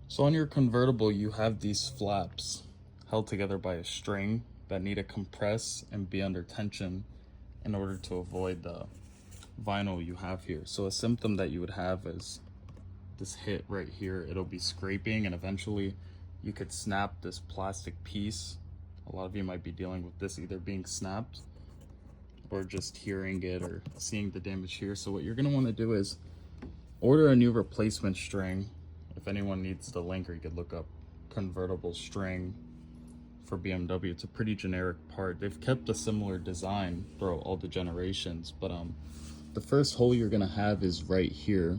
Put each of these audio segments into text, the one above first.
So on your convertible, you have these flaps held together by a string that need to compress and be under tension in order to avoid the vinyl you have here. So a symptom that you would have is this hit right here. It'll be scraping, and eventually you could snap this plastic piece. A lot of you might be dealing with this either being snapped or just hearing it or seeing the damage here. So what you're gonna wanna do is order a new replacement string. If anyone needs the link, or you could look up convertible string for BMW. It's a pretty generic part. They've kept a similar design throughout all the generations, but the first hole you're gonna have is right here,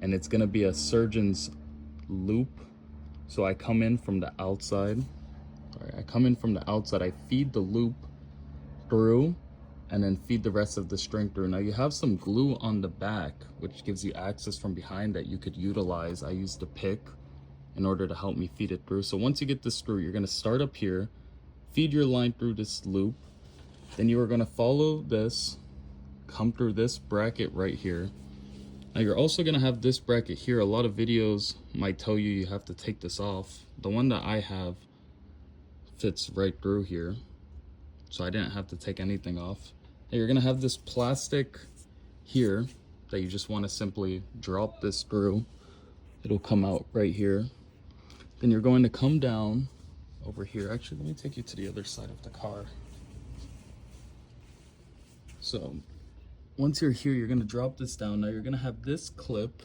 and it's gonna be a surgeon's loop. So I come in from the outside. I feed the loop through and then feed the rest of the string through. Now you have some glue on the back, which gives you access from behind that you could utilize. I used the pick in order to help me feed it through. So once you get this through, you're gonna start up here, feed your line through this loop, then you are gonna follow this, come through this bracket right here. Now you're also gonna have this bracket here. A lot of videos might tell you have to take this off. The one that I have fits right through here, so I didn't have to take anything off. Now you're gonna have this plastic here that you just wanna simply drop this through. It'll come out right here. Then you're going to come down over here. Actually, let me take you to the other side of the car. So once you're here, you're gonna drop this down. Now you're gonna have this clip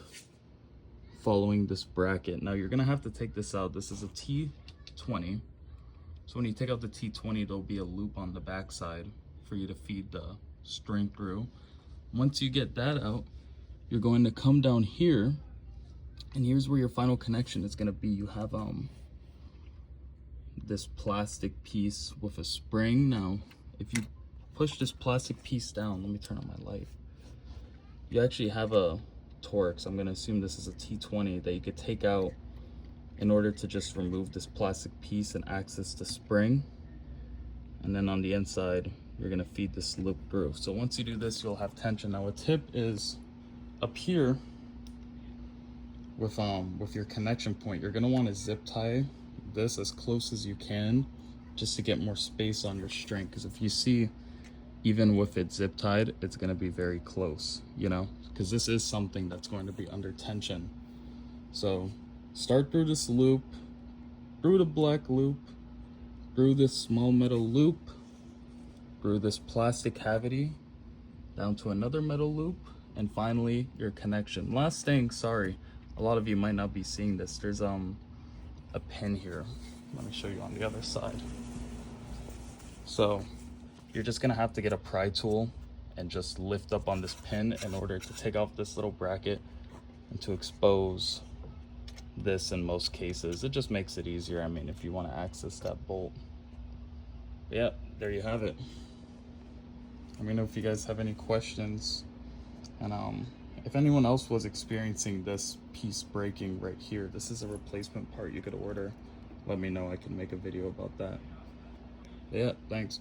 following this bracket. Now you're gonna have to take this out. This is a T20. So when you take out the T20, there'll be a loop on the back side for you to feed the string through. Once you get that out, you're going to come down here, and here's where your final connection is gonna be. You have this plastic piece with a spring. Now, if you push this plastic piece down, let me turn on my light. You actually have a Torx. I'm gonna assume this is a T20 that you could take out in order to just remove this plastic piece and access the spring. And then on the inside, you're gonna feed this loop through. So once you do this, you'll have tension. Now a tip is up here with your connection point, you're gonna wanna zip tie this as close as you can just to get more space on your string. Because if you see, even with it zip tied, it's gonna be very close, you know, because this is something that's going to be under tension. So start through this loop, through the black loop, through this small metal loop, through this plastic cavity, down to another metal loop, and finally your connection. Last thing, sorry, a lot of you might not be seeing this. There's a pin here. Let me show you on the other side. So you're just gonna have to get a pry tool and just lift up on this pin in order to take off this little bracket and to expose this. In most cases, it just makes it easier. I mean, if you want to access that bolt. Yeah, there you have it. Let me know if you guys have any questions, and if anyone else was experiencing this piece breaking right here, this is a replacement part you could order. Let me know, I can make a video about that. Yeah, thanks.